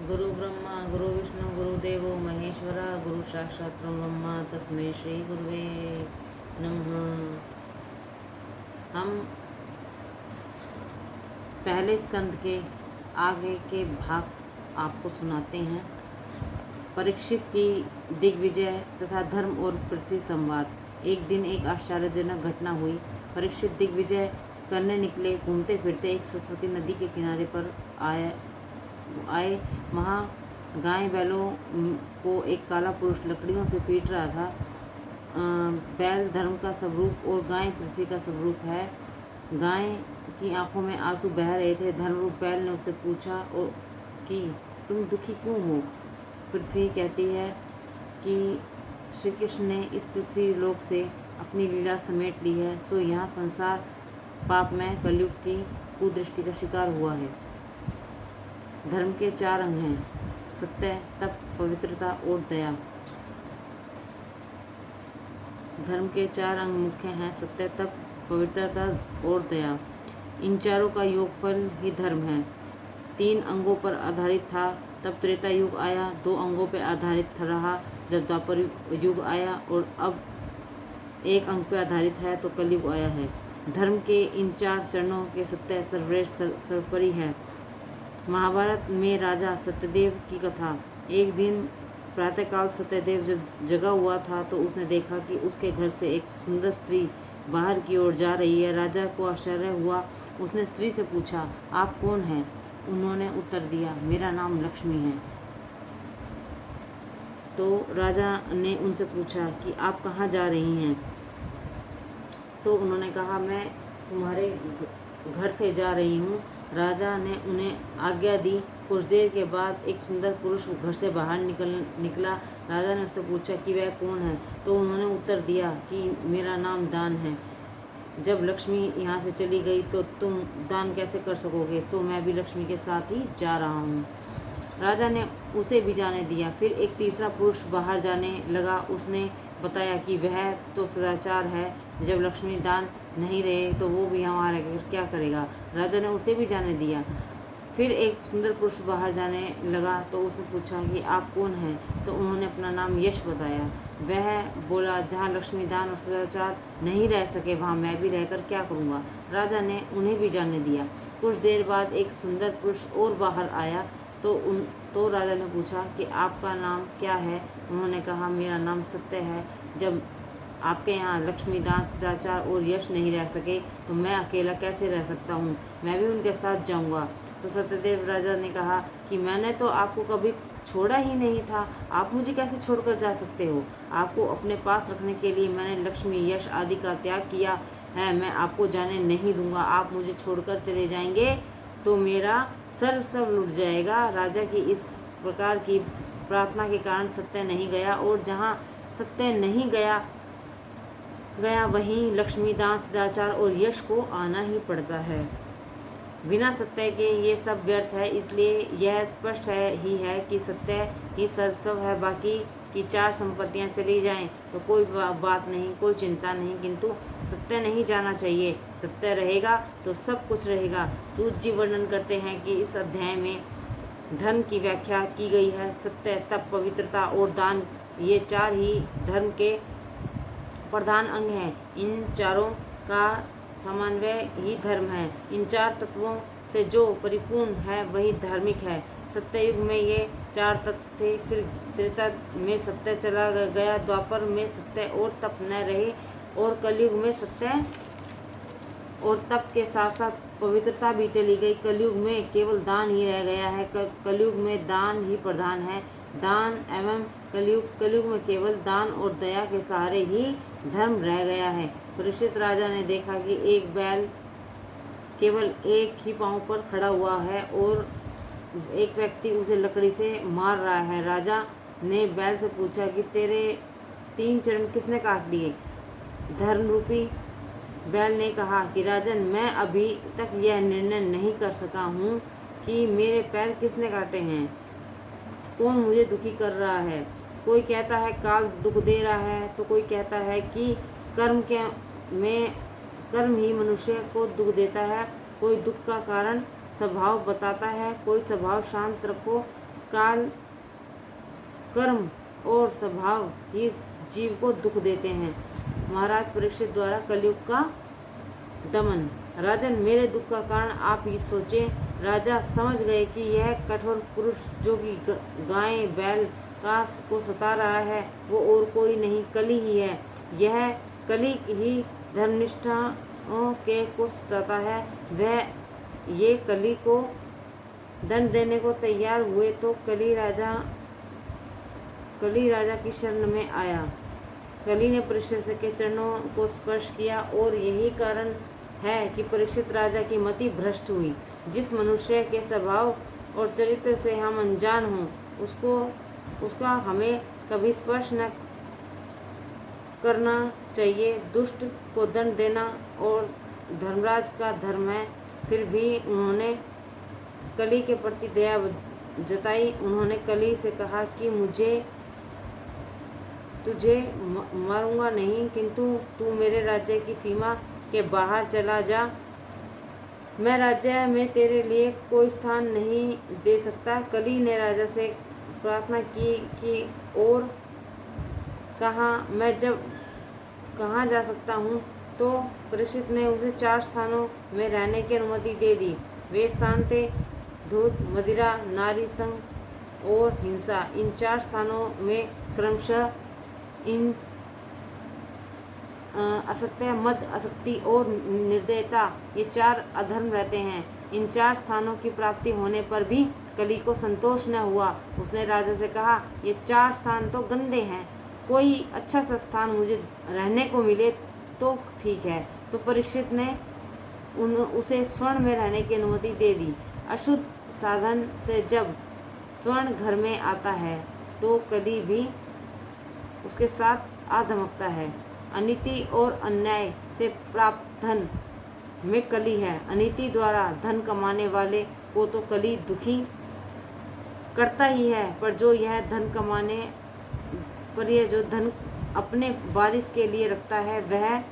गुरु ब्रह्मा गुरु विष्णु गुरुदेवो महेश्वरा गुरु साक्षात् ब्रह्मा तस्मै श्री गुरुवे नमः। हम पहले स्कंद के आगे के भाग आपको सुनाते हैं। परीक्षित की दिग्विजय तथा धर्म और पृथ्वी संवाद। एक दिन एक आश्चर्यजनक घटना हुई। परीक्षित दिग्विजय करने निकले। घूमते फिरते एक सरस्वती नदी के किनारे पर आए। वहाँ गाय बैलों को एक काला पुरुष लकड़ियों से पीट रहा था। बैल धर्म का स्वरूप और गाय पृथ्वी का स्वरूप है। गाय की आंखों में आंसू बह रहे थे। धर्मरूप बैल ने उससे पूछा कि तुम दुखी क्यों हो। पृथ्वी कहती है कि श्री कृष्ण ने इस पृथ्वी लोक से अपनी लीला समेट ली है, सो यहाँ संसार पापमय कलयुग की कुदृष्टि का शिकार हुआ है। धर्म के 4 अंग हैं: सत्य, तप, पवित्रता और दया। धर्म के 4 अंग मुख्य हैं: सत्य, तप, पवित्रता और दया। इन चारों का योगफल ही धर्म है। 3 अंगों पर आधारित था, तब त्रेता युग आया। 2 अंगों पर आधारित रहा जब द्वापर युग आया, और अब 1 अंग पर आधारित है तो कलयुग आया है। धर्म के इन 4 चरणों के सत्य सर्वश्रेष्ठ सर्वोपरि है। महाभारत में राजा सत्यदेव की कथा। एक दिन प्रातःकाल सत्यदेव जब जगा हुआ था तो उसने देखा कि उसके घर से एक सुंदर स्त्री बाहर की ओर जा रही है। राजा को आश्चर्य हुआ। उसने स्त्री से पूछा, आप कौन हैं? उन्होंने उत्तर दिया, मेरा नाम लक्ष्मी है। तो राजा ने उनसे पूछा कि आप कहाँ जा रही हैं? तो उन्होंने कहा, मैं तुम्हारे घर से जा रही हूँ। राजा ने उन्हें आज्ञा दी। कुछ देर के बाद एक सुंदर पुरुष घर से बाहर निकला। राजा ने उससे पूछा कि वह कौन है? तो उन्होंने उत्तर दिया कि मेरा नाम दान है। जब लक्ष्मी यहाँ से चली गई तो तुम दान कैसे कर सकोगे? सो मैं भी लक्ष्मी के साथ ही जा रहा हूँ। राजा ने उसे भी जाने दिया। फिर एक तीसरा पुरुष बाहर जाने लगा। उसने बताया कि वह तो सदाचार है, जब लक्ष्मी दान नहीं रहे तो वो भी यहाँ रहकर क्या करेगा। राजा ने उसे भी जाने दिया। फिर एक सुंदर पुरुष बाहर जाने लगा तो उसने पूछा कि आप कौन हैं? तो उन्होंने अपना नाम यश बताया। वह बोला, जहाँ लक्ष्मी दान और सदाचार नहीं रह सके वहाँ मैं भी रहकर क्या करूँगा। राजा ने उन्हें भी जाने दिया। कुछ देर बाद एक सुंदर पुरुष और बाहर आया तो राजा ने पूछा कि आपका नाम क्या है? उन्होंने कहा, मेरा नाम सत्य है। जब आपके यहाँ लक्ष्मी दान सदाचार और यश नहीं रह सके तो मैं अकेला कैसे रह सकता हूँ? मैं भी उनके साथ जाऊँगा। तो सत्यदेव राजा ने कहा कि मैंने तो आपको कभी छोड़ा ही नहीं था, आप मुझे कैसे छोड़कर जा सकते हो? आपको अपने पास रखने के लिए मैंने लक्ष्मी यश आदि का त्याग किया है। मैं आपको जाने नहीं दूंगा। आप मुझे छोड़कर चले जाएंगे तो मेरा सब लुट जाएगा। राजा की इस प्रकार की प्रार्थना के कारण सत्य नहीं गया, और जहाँ सत्य नहीं गया वहीं लक्ष्मी दान सदाचार और यश को आना ही पड़ता है। बिना सत्य के ये सब व्यर्थ है। इसलिए यह स्पष्ट ही है कि सत्य ही सर्वस्व है। बाकी की 4 संपत्तियां चली जाएं तो कोई बात नहीं, कोई चिंता नहीं, किंतु सत्य नहीं जाना चाहिए। सत्य रहेगा तो सब कुछ रहेगा। सूत जी वर्णन करते हैं कि इस अध्याय में धर्म की व्याख्या की गई है। सत्य, तप, पवित्रता और दान, ये 4 ही धर्म के प्रधान अंग हैं। इन चारों का समन्वय ही धर्म है। इन 4 तत्वों से जो परिपूर्ण है वही धार्मिक है। सत्ययुग में ये 4 तत्व थे, फिर त्रेता में सत्य चला गया, द्वापर में सत्य और तप न रहे, और कलयुग में सत्य और तप के साथ साथ पवित्रता भी चली गई। कलयुग में केवल दान ही रह गया है। कलयुग में दान ही प्रधान है। दान एवं कलयुग में केवल दान और दया के सहारे ही धर्म रह गया है। परीक्षित राजा ने देखा कि एक बैल केवल एक ही पांव पर खड़ा हुआ है और एक व्यक्ति उसे लकड़ी से मार रहा है। राजा ने बैल से पूछा कि तेरे 3 चरण किसने काट लिए? धर्म रूपी बैल ने कहा कि राजन, मैं अभी तक यह निर्णय नहीं कर सका हूँ कि मेरे पैर किसने काटे हैं। कौन मुझे दुखी कर रहा है? कोई कहता है काल दुख दे रहा है, तो कोई कहता है कि कर्म ही मनुष्य को दुख देता है। कोई दुख का कारण स्वभाव बताता है, कोई स्वभाव शांत रखो काल, कर्म और स्वभाव ही जीव को दुख देते हैं। महाराज परीक्षित द्वारा कलयुग का दमन। राजन, मेरे दुख का कारण आप ही सोचें। राजा समझ गए कि यह कठोर पुरुष जो कि गाय बैल का को सता रहा है वो और कोई नहीं, कली ही है। यह कली ही धर्मनिष्ठाओं के को सताता है। वह ये कली को दंड देने को तैयार हुए तो कली राजा की शरण में आया। कली ने परीक्षित के चरणों को स्पर्श किया और यही कारण है कि परीक्षित राजा की मति भ्रष्ट हुई। जिस मनुष्य के स्वभाव और चरित्र से हम अनजान हों उसका हमें कभी स्पर्श न करना चाहिए। दुष्ट को दंड देना और धर्मराज का धर्म है। फिर भी उन्होंने कली के प्रति दया जताई। उन्होंने कली से कहा कि तुझे मारूंगा नहीं, किंतु तू मेरे राज्य की सीमा के बाहर चला जा। मैं राज्य में तेरे लिए कोई स्थान नहीं दे सकता। कली ने राजा से प्रार्थना की और कहा, मैं जब कहाँ जा सकता हूँ? तो परीक्षित ने उसे 4 स्थानों में रहने की अनुमति दे दी। वे स्थान थे धूर्त, मदिरा, नारी संग और हिंसा। इन 4 स्थानों में क्रमशः इन असत्य, मद, आसक्ति और निर्दयता ये 4 अधर्म रहते हैं। इन 4 स्थानों की प्राप्ति होने पर भी कली को संतोष न हुआ। उसने राजा से कहा, ये 4 स्थान तो गंदे हैं, कोई अच्छा सा स्थान मुझे रहने को मिले तो ठीक है। तो परीक्षित ने उसे स्वर्ण में रहने की अनुमति दे दी। अशुद्ध साधन से जब स्वर्ण घर में आता है तो कली भी उसके साथ आ धमकता है। अनीति और अन्याय से प्राप्त धन में कली है। अनीति द्वारा धन कमाने वाले को तो कली दुखी करता ही है, पर जो यह धन कमाने पर यह जो धन अपने वारिस के लिए रखता है वह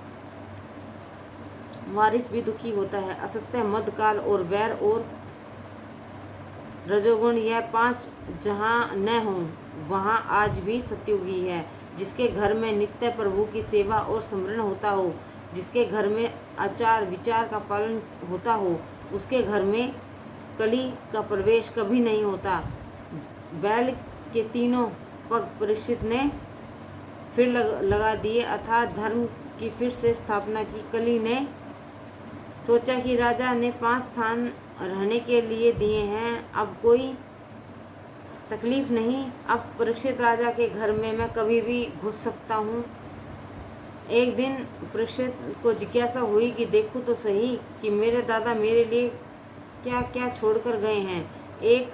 वारिस भी दुखी होता है। असत्य, मद, काल और वैर और रजोगुण यह 5 जहाँ न हों वहाँ आज भी सत्युग ही है। जिसके घर में नित्य प्रभु की सेवा और स्मरण होता हो, जिसके घर में आचार विचार का पालन होता हो, उसके घर में कली का प्रवेश कभी नहीं होता। बैल के तीनों पग परीक्षित ने फिर लगा दिए, अर्थात धर्म की फिर से स्थापना की। कली ने सोचा कि राजा ने 5 स्थान रहने के लिए दिए हैं, अब कोई तकलीफ नहीं। अब परीक्षित राजा के घर में मैं कभी भी घुस सकता हूँ। एक दिन परीक्षित को जिज्ञासा हुई कि देखूँ तो सही कि मेरे दादा मेरे लिए क्या क्या छोड़कर गए हैं। एक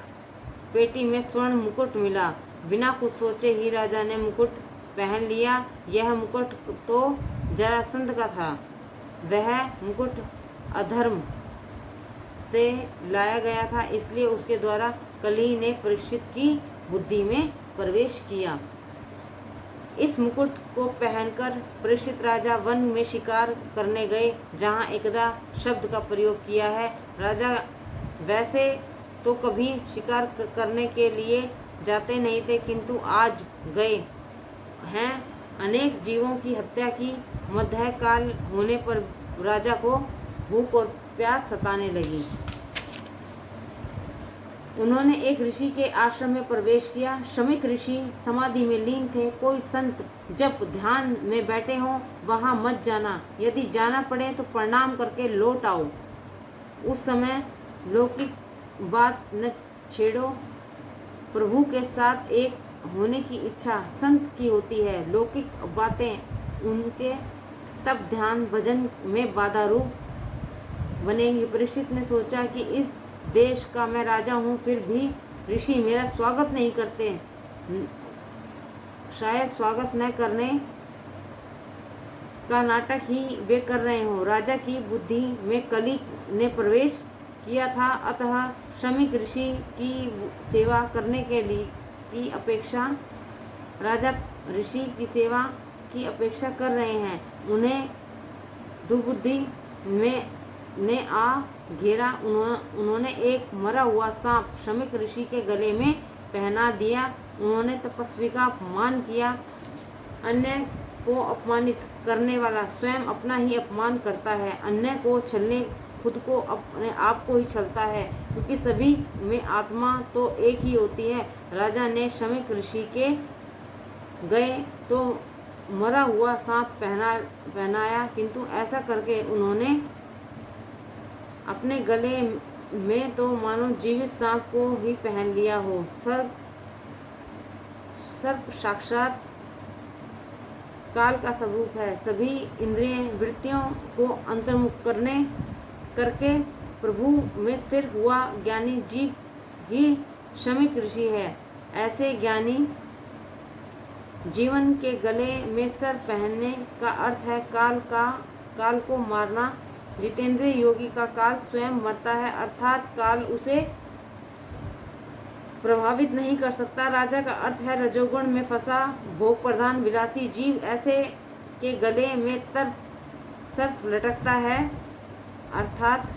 पेटी में स्वर्ण मुकुट मिला। बिना कुछ सोचे ही राजा ने मुकुट पहन लिया। यह मुकुट तो जरासंध का था। वह मुकुट अधर्म से लाया गया था, इसलिए उसके द्वारा कली ने परीक्षित की बुद्धि में प्रवेश किया। इस मुकुट को पहनकर परीक्षित राजा वन में शिकार करने गए, जहाँ एकदा शब्द का प्रयोग किया है। राजा वैसे तो कभी शिकार करने के लिए जाते नहीं थे, किंतु आज गए हैं। अनेक जीवों की हत्या की। मध्य काल होने पर राजा को भूख और प्यास सताने लगी। उन्होंने एक ऋषि के आश्रम में प्रवेश किया। शमिक ऋषि समाधि में लीन थे। कोई संत जब ध्यान में बैठे हों वहाँ मत जाना, यदि जाना पड़े तो प्रणाम करके लौट आओ। उस समय लौकिक बात न छेड़ो। प्रभु के साथ एक होने की इच्छा संत की होती है। लौकिक बातें उनके तब ध्यान भजन में बाधा रूप बनेंगी। परीक्षित ने सोचा कि इस देश का मैं राजा हूँ, फिर भी ऋषि मेरा स्वागत नहीं करते। शायद स्वागत न करने का नाटक ही वे कर रहे हों। राजा की बुद्धि में कली ने प्रवेश किया था, अतः शमिक ऋषि की सेवा करने के लिए की अपेक्षा राजा ऋषि की सेवा की अपेक्षा कर रहे हैं। उन्हें दुर्बुद्धि में ने आ घेरा। उन्होंने एक मरा हुआ सांप शमिक ऋषि के गले में पहना दिया। उन्होंने तपस्वी का अपमान किया। अन्य को अपमानित करने वाला स्वयं अपना ही अपमान करता है। अन्य को छलने खुद को अपने आप को ही छलता है, क्योंकि सभी में आत्मा तो एक ही होती है। राजा ने शमीक ऋषि के गए तो मरा हुआ सांप पहनाया, किंतु ऐसा करके उन्होंने अपने गले में तो मानो जीवित सांप को ही पहन लिया हो। सर्प साक्षात काल का स्वरूप है। सभी इंद्रिय वृत्तियों को अंतर्मुख करके प्रभु में स्थिर हुआ ज्ञानी जीव ही शमीक ऋषि है। ऐसे ज्ञानी जीवन के गले में सर पहनने का अर्थ है काल को मारना। जितेंद्रिय योगी का काल स्वयं मरता है, अर्थात काल उसे प्रभावित नहीं कर सकता। राजा का अर्थ है रजोगुण में फंसा भोग प्रधान विलासी जीव। ऐसे के गले में सर्प लटकता है, अर्थात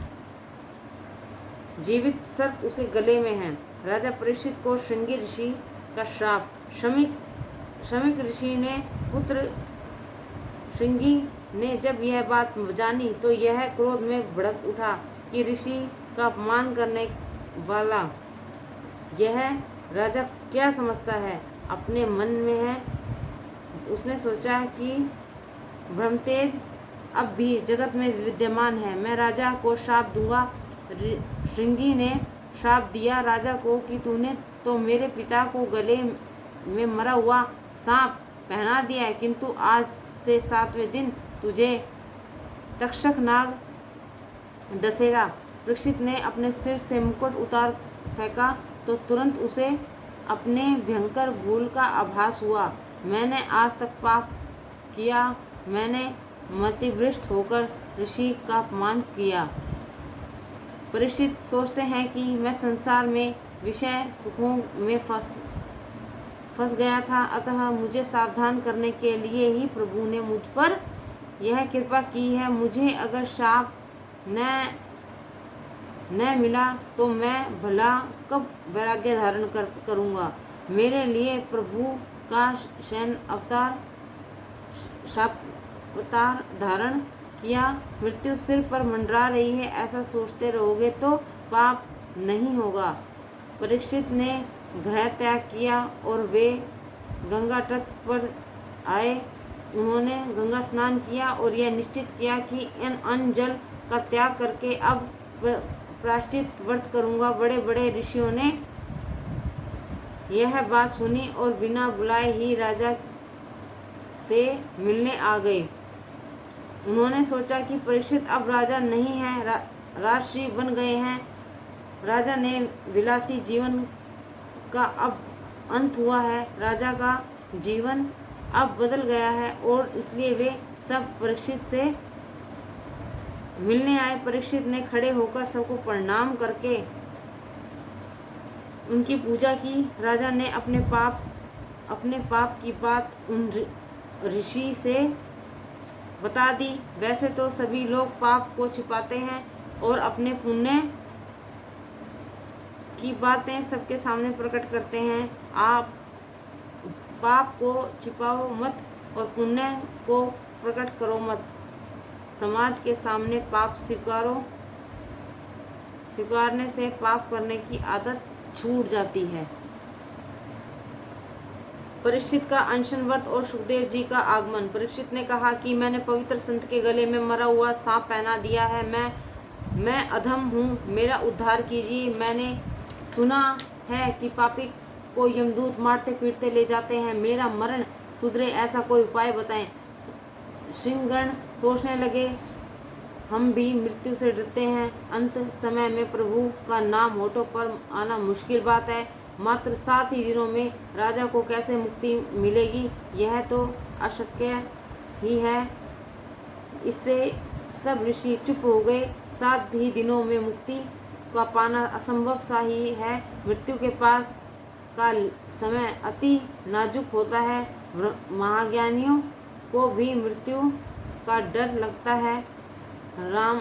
जीवित सर्प उसके गले में है। राजा परीक्षित को श्रृंगी ऋषि का श्राप। शमीक ऋषि ने पुत्र श्रृंगी ने जब यह बात जानी तो यह क्रोध में भड़क उठा कि ऋषि का अपमान करने वाला यह राजा क्या समझता है, अपने मन में है। उसने सोचा कि ब्रह्मतेज अब भी जगत में विद्यमान है, मैं राजा को श्राप दूंगा। श्रृंगी ने श्राप दिया राजा को कि तूने तो मेरे पिता को गले में मरा हुआ सांप पहना दिया है, किंतु आज से 7वें दिन तुझे तक्षक नाग डसेगा। परीक्षित ने अपने सिर से मुकुट उतार फेंका तो तुरंत उसे अपने भयंकर भूल का आभास हुआ। मैंने आज तक पाप किया, मैंने मतिभ्रष्ट होकर ऋषि का अपमान किया। परीक्षित सोचते हैं कि मैं संसार में विषय सुखों में फंस गया था, अतः मुझे सावधान करने के लिए ही प्रभु ने मुझ पर यह कृपा की है। मुझे अगर शाप न मिला तो मैं भला कब वैराग्य धारण करूँगा। मेरे लिए प्रभु का शयन अवतार धारण किया, मृत्यु सिर पर मंडरा रही है, ऐसा सोचते रहोगे तो पाप नहीं होगा। परीक्षित ने गृह त्याग किया और वे गंगा तट पर आए। उन्होंने गंगा स्नान किया और यह निश्चित किया कि अन्न जल का त्याग करके अब प्रायश्चित व्रत करूँगा। बड़े बड़े ऋषियों ने यह बात सुनी और बिना बुलाए ही राजा से मिलने आ गए। उन्होंने सोचा कि परीक्षित अब राजा नहीं है, राजश्री बन गए हैं। राजा ने विलासी जीवन का अब अंत हुआ है, राजा का जीवन अब बदल गया है और इसलिए वे सब परीक्षित से मिलने आए। परीक्षित ने खड़े होकर सबको प्रणाम करके उनकी पूजा की। राजा ने अपने पाप की बात उन ऋषि से बता दी। वैसे तो सभी लोग पाप को छिपाते हैं और अपने पुण्य की बातें सबके सामने प्रकट करते हैं। आप पाप को छिपाओ मत और पुण्य को प्रकट करो मत। समाज के सामने पाप स्वीकारने से पाप करने की आदत छूट जाती है। परीक्षित का अनशन व्रत और सुखदेव जी का आगमन। परीक्षित ने कहा कि मैंने पवित्र संत के गले में मरा हुआ सांप पहना दिया है। मैं अधम हूँ, मेरा उद्धार कीजिए। मैंने सुना है कि पापी को यमदूत मारते पीटते ले जाते हैं, मेरा मरण सुधरे ऐसा कोई उपाय बताएं। सिंहगण सोचने लगे, हम भी मृत्यु से डरते हैं। अंत समय में प्रभु का नाम होठों पर आना मुश्किल बात है। मात्र 7 ही दिनों में राजा को कैसे मुक्ति मिलेगी, यह तो अशक्य ही है। इससे सब ऋषि चुप हो गए। 7 ही दिनों में मुक्ति का पाना असंभव सा ही है। मृत्यु के पास का समय अति नाजुक होता है। महाज्ञानियों को भी मृत्यु का डर लगता है। राम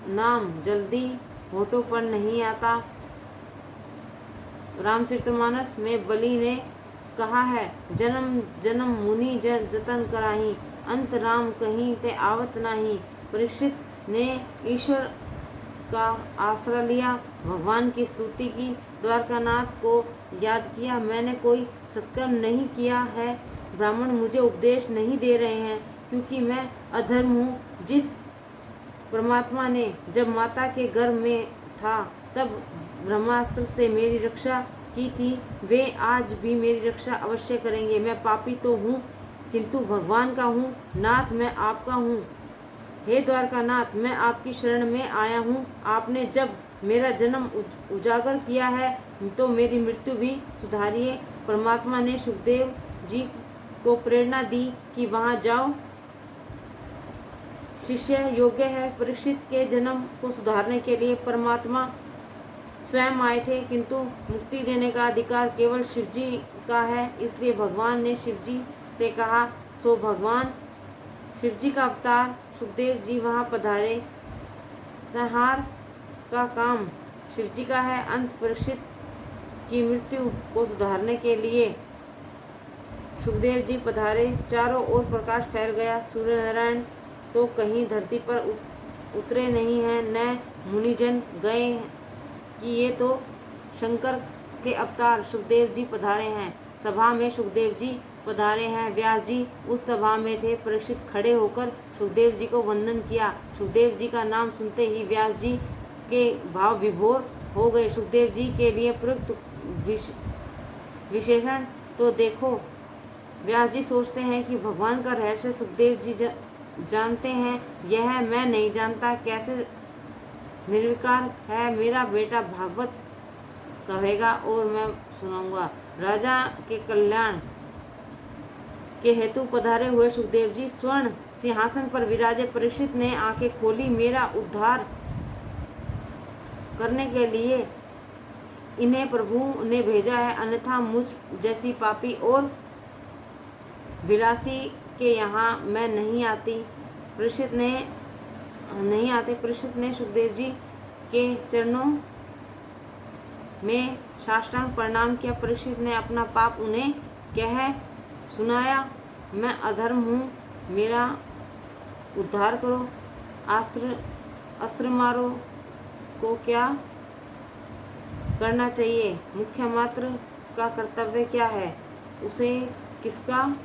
नाम जल्दी होठों पर नहीं आता। रामचरितमानस में बलि ने कहा है, जन्म जन्म मुनि जतन कराही, अंत राम कहीं ते आवत नाही। परीक्षित ने ईश्वर का आश्रय लिया, भगवान की स्तुति की, द्वारकानाथ को याद किया। मैंने कोई सत्कर्म नहीं किया है, ब्राह्मण मुझे उपदेश नहीं दे रहे हैं, क्योंकि मैं अधर्म हूँ। जिस परमात्मा ने जब माता के गर्भ में था तब ब्रह्मास्त्र से मेरी रक्षा की थी, वे आज भी मेरी रक्षा अवश्य करेंगे। मैं पापी तो हूँ, किंतु भगवान का हूँ। नाथ, मैं आपका हूँ। हे द्वारकानाथ, मैं आपकी शरण में आया हूँ। आपने जब मेरा जन्म उजागर किया है तो मेरी मृत्यु भी सुधारिए। परमात्मा ने सुखदेव जी को प्रेरणा दी कि वहाँ जाओ, शिष्य योग्य है। परीक्षित के जन्म को सुधारने के लिए परमात्मा स्वयं आए थे, किंतु मुक्ति देने का अधिकार केवल शिव जी का है। इसलिए भगवान ने शिव जी से कहा, सो भगवान शिव जी का अवतार सुखदेव जी वहाँ पधारे। संहार का काम शिव जी का है। अंत परीक्षित की मृत्यु को सुधारने के लिए सुखदेव जी पधारे। चारों ओर प्रकाश फैल गया। सूर्य नारायण तो कहीं धरती पर उतरे नहीं हैं, न मुनिजन गए कि ये तो शंकर के अवतार सुखदेव जी पधारे हैं। सभा में सुखदेव जी पधारे हैं। व्यास जी उस सभा में थे। परीक्षित खड़े होकर सुखदेव जी को वंदन किया। सुखदेव जी का नाम सुनते ही व्यास जी के भाव विभोर हो गए। सुखदेव जी के लिए प्रयुक्त विशेषण तो देखो। व्यास जी सोचते हैं कि भगवान का रहस्य सुखदेव जी जानते हैं, यह मैं नहीं जानता। कैसे निर्विकार है। मेरा बेटा भागवत कहेगा और मैं सुनाऊंगा। राजा के कल्याण के हेतु पधारे हुए सुखदेव जी स्वर्ण सिंहासन पर विराजे। परीक्षित ने आंखें खोली। मेरा उद्धार करने के लिए इन्हें प्रभु ने भेजा है, अन्यथा मुझ जैसी पापी और विलासी के यहाँ मैं नहीं आती। परीक्षित ने सुखदेव जी के चरणों में साष्टांग प्रणाम किया। परीक्षित ने अपना पाप उन्हें कह सुनाया, मैं अधर्म हूँ, मेरा उद्धार करो। अस्त्र मारो को क्या करना चाहिए? मुख्य मात्र का कर्तव्य क्या है? उसे किसका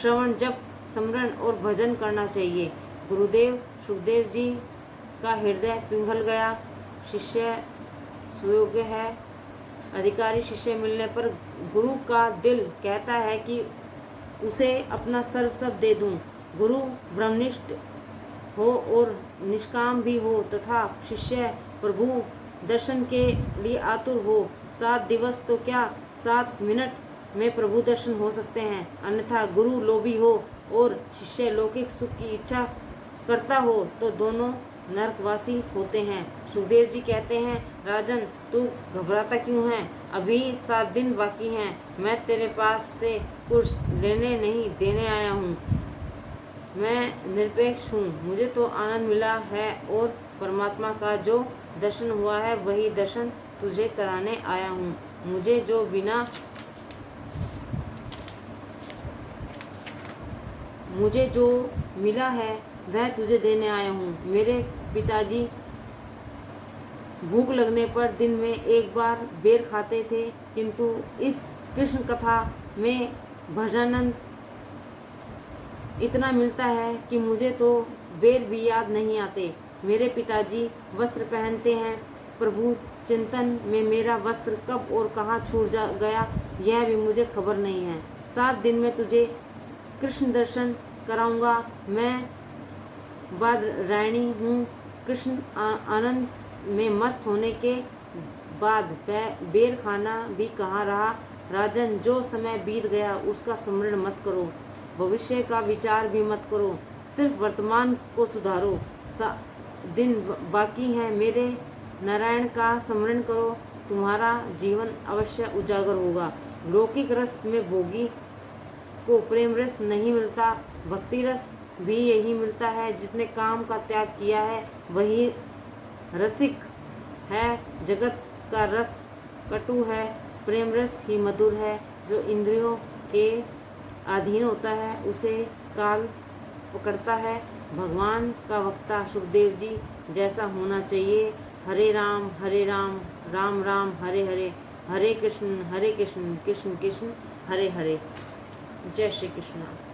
श्रवण, जप, स्मरण और भजन करना चाहिए? गुरुदेव सुखदेव जी का हृदय पिघल गया। शिष्य सुयोग्य है। अधिकारी शिष्य मिलने पर गुरु का दिल कहता है कि उसे अपना सर्वस्व दे दूं। गुरु ब्रह्मनिष्ठ हो और निष्काम भी हो तथा शिष्य प्रभु दर्शन के लिए आतुर हो। 7 दिवस तो क्या 7 मिनट में प्रभु दर्शन हो सकते हैं। अन्यथा गुरु लोभी हो और शिष्य लौकिक सुख की इच्छा करता हो तो दोनों नरकवासी होते हैं। सुखदेव जी कहते हैं, राजन तू घबराता क्यों है? अभी 7 दिन बाकी हैं। मैं तेरे पास से कुछ लेने नहीं देने आया हूँ। मैं निरपेक्ष हूँ। मुझे तो आनंद मिला है और परमात्मा का जो दर्शन हुआ है वही दर्शन तुझे कराने आया हूँ। मुझे जो मिला है वह तुझे देने आया हूँ। मेरे पिताजी भूख लगने पर दिन में एक बार बेर खाते थे, किंतु इस कृष्ण कथा में भजनानंद इतना मिलता है कि मुझे तो बेर भी याद नहीं आते। मेरे पिताजी वस्त्र पहनते हैं, प्रभु चिंतन में मेरा वस्त्र कब और कहाँ छूट गया यह भी मुझे खबर नहीं है। 7 दिन में तुझे कृष्ण दर्शन कराऊंगा। मैं बादरायणी हूँ। कृष्ण आनंद में मस्त होने के बाद बेर खाना भी कहाँ रहा। राजन, जो समय बीत गया उसका स्मरण मत करो, भविष्य का विचार भी मत करो, सिर्फ वर्तमान को सुधारो। दिन बाकी हैं। मेरे नारायण का स्मरण करो, तुम्हारा जीवन अवश्य उजागर होगा। लौकिक रस में भोगी को प्रेम रस नहीं मिलता, भक्ति रस भी यही मिलता है। जिसने काम का त्याग किया है वही रसिक है। जगत का रस कटु है, प्रेम रस ही मधुर है। जो इंद्रियों के अधीन होता है उसे काल पकड़ता है। भगवान का वक्ता सुखदेव जी जैसा होना चाहिए। हरे राम राम राम हरे हरे, हरे कृष्ण कृष्ण कृष्ण हरे हरे। जय श्री कृष्ण।